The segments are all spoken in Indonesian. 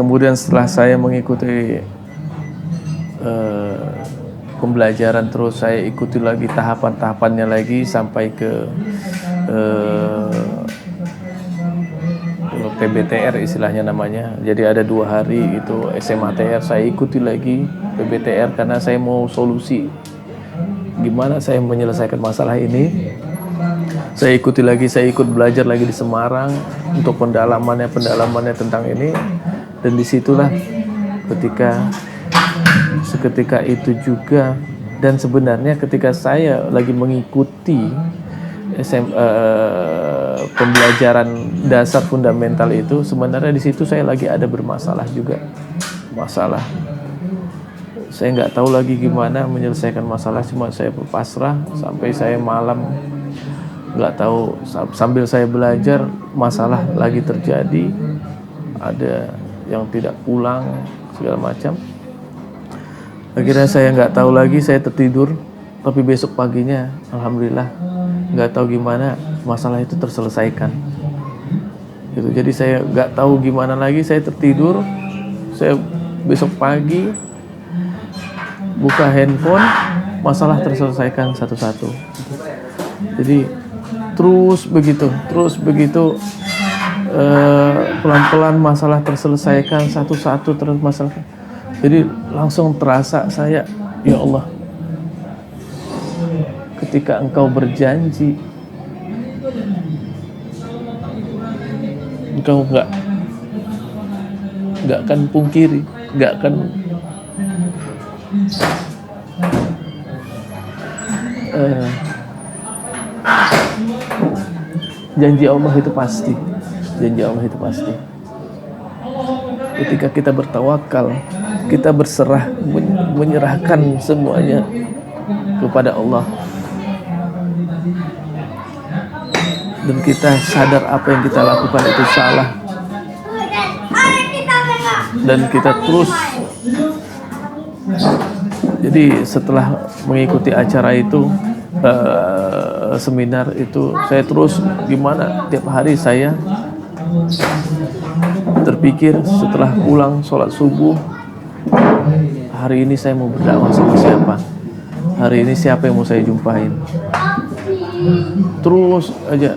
kemudian setelah saya mengikuti pembelajaran, terus saya ikuti lagi tahapan-tahapannya lagi sampai ke PBTR istilahnya namanya. Jadi ada 2 hari itu SMATR, saya ikuti lagi PBTR karena saya mau solusi gimana saya menyelesaikan masalah ini. Saya ikuti lagi, saya ikut belajar lagi di Semarang untuk pendalamannya tentang ini. Dan disitulah seketika itu juga, dan sebenarnya ketika saya lagi mengikuti pembelajaran dasar fundamental itu, sebenarnya di situ saya lagi ada bermasalah juga. Saya nggak tahu lagi gimana menyelesaikan masalah, cuma saya pasrah sampai saya malam, nggak tahu, sambil saya belajar masalah lagi terjadi, ada yang tidak pulang segala macam. Akhirnya saya nggak tahu lagi, saya tertidur, tapi besok paginya alhamdulillah nggak tahu gimana masalah itu terselesaikan gitu. Jadi saya nggak tahu gimana lagi, saya tertidur, saya besok pagi buka handphone, masalah terselesaikan satu-satu. Jadi terus begitu pelan-pelan masalah terselesaikan satu-satu, terus masalah. Jadi langsung terasa saya, ya Allah, ketika Engkau berjanji, Engkau nggak akan pungkiri, nggak akan janji Allah itu pasti. Ketika kita bertawakal, kita berserah, menyerahkan semuanya kepada Allah, dan kita sadar apa yang kita lakukan itu salah, dan kita terus. Jadi setelah mengikuti acara itu, seminar itu, saya terus gimana, tiap hari saya terpikir setelah pulang sholat subuh, hari ini saya mau berdakwah sama siapa, hari ini siapa yang mau saya jumpain. Terus aja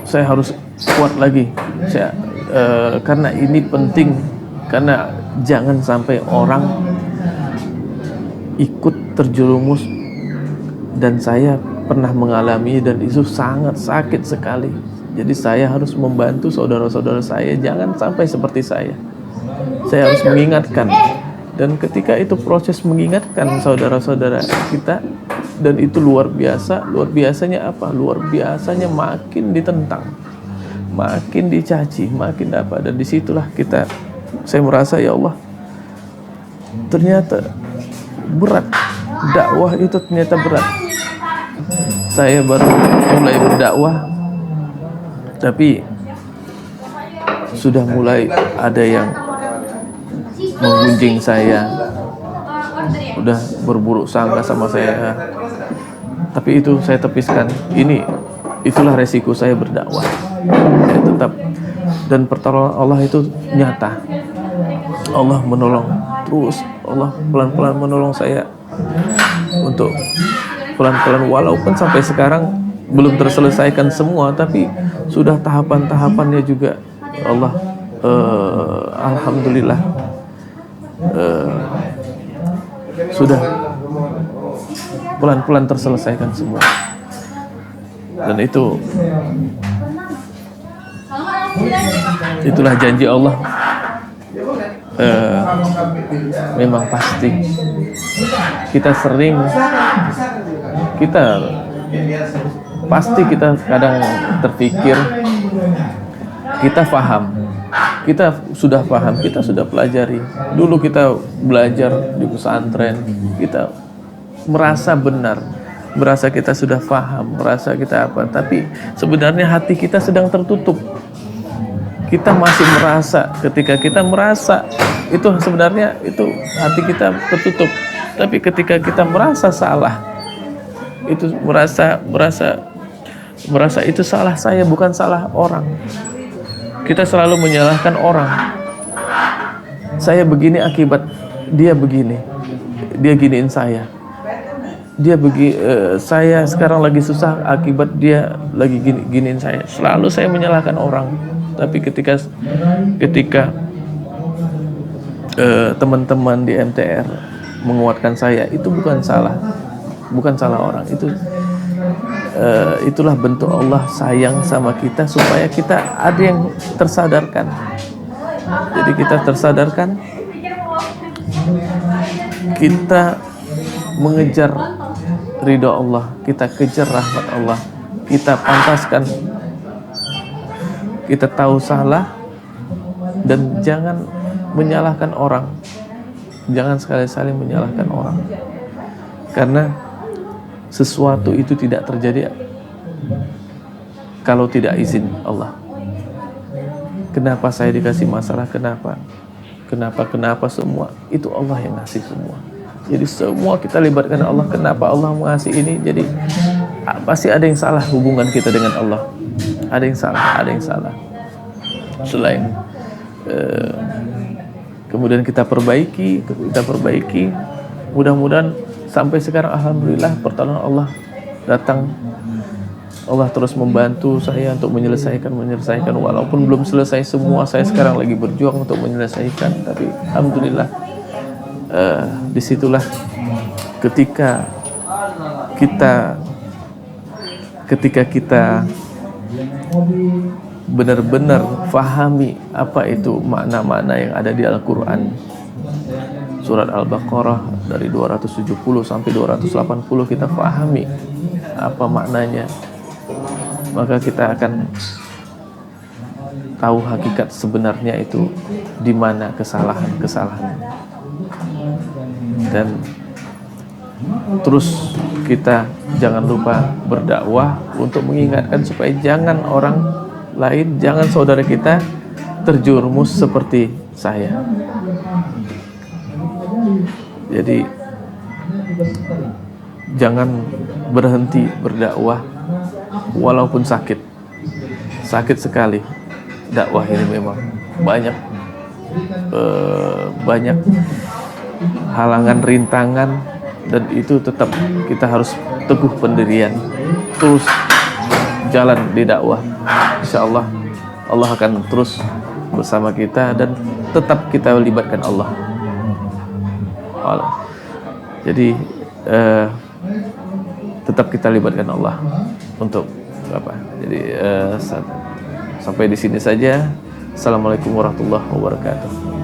saya harus kuat lagi, karena ini penting, karena jangan sampai orang ikut terjerumus, dan saya pernah mengalami dan itu sangat sakit sekali. Jadi saya harus membantu saudara-saudara saya jangan sampai seperti saya. Saya harus mengingatkan, dan ketika itu proses mengingatkan saudara-saudara kita, dan itu luar biasanya apa? Luar biasanya makin ditentang, makin dicaci, makin apa. Dan disitulah saya merasa, ya Allah, ternyata berat, dakwah itu ternyata berat. Saya baru mulai berdakwah, tapi sudah mulai ada yang menggunjing saya, udah berburuk sangka sama saya. Tapi itu saya tepiskan. Itulah resiko saya berdakwah. Saya tetap, dan pertolongan Allah itu nyata. Allah menolong terus, Allah pelan-pelan menolong saya untuk pelan-pelan, walaupun sampai sekarang belum terselesaikan semua, tapi sudah tahapan-tahapannya juga Allah, alhamdulillah, sudah pelan-pelan terselesaikan semua. Dan itulah janji Allah. Memang pasti kita kadang terpikir kita sudah paham, kita sudah pelajari. Dulu kita belajar di pesantren, kita merasa benar, merasa kita sudah paham, merasa kita apa, tapi sebenarnya hati kita sedang tertutup. Kita masih merasa, ketika kita merasa itu sebenarnya itu hati kita tertutup. Tapi ketika kita merasa salah, itu merasa itu salah saya, bukan salah orang. Kita selalu menyalahkan orang. Saya begini akibat dia begini, dia giniin saya. Saya sekarang lagi susah akibat dia lagi giniin saya. Selalu saya menyalahkan orang. Tapi ketika teman-teman di MTR menguatkan saya, itu bukan salah orang. Itulah bentuk Allah sayang sama kita supaya kita ada yang tersadarkan. Jadi kita tersadarkan, kita mengejar ridho Allah, kita kejar rahmat Allah, kita pantaskan, kita tahu salah, dan jangan menyalahkan orang. Jangan sekali-sekali menyalahkan orang, karena sesuatu itu tidak terjadi kalau tidak izin Allah. Kenapa saya dikasih masalah? Kenapa semua? Itu Allah yang ngasih semua. Jadi semua kita libatkan Allah. Kenapa Allah mengasih ini? Jadi pasti ada yang salah hubungan kita dengan Allah. Ada yang salah. Selain kemudian kita perbaiki. Mudah-mudahan sampai sekarang alhamdulillah pertolongan Allah datang. Allah terus membantu saya untuk menyelesaikan walaupun belum selesai semua. Saya sekarang lagi berjuang untuk menyelesaikan, tapi alhamdulillah disitulah ketika kita benar-benar fahami apa itu makna-makna yang ada di Al-Quran. Surat Al-Baqarah dari 270 sampai 280 kita fahami apa maknanya, maka kita akan tahu hakikat sebenarnya itu di mana kesalahan. Dan terus kita jangan lupa berdakwah untuk mengingatkan supaya jangan orang lain, jangan saudara kita terjerumus seperti saya. Jadi jangan berhenti berdakwah walaupun sakit sekali. Dakwah ini memang banyak halangan, rintangan, dan itu tetap kita harus teguh pendirian, terus jalan di dakwah. Insyaallah Allah akan terus bersama kita dan tetap kita libatkan Allah. Jadi tetap kita libatkan Allah untuk apa? Jadi sampai di sini saja. Assalamualaikum warahmatullahi wabarakatuh.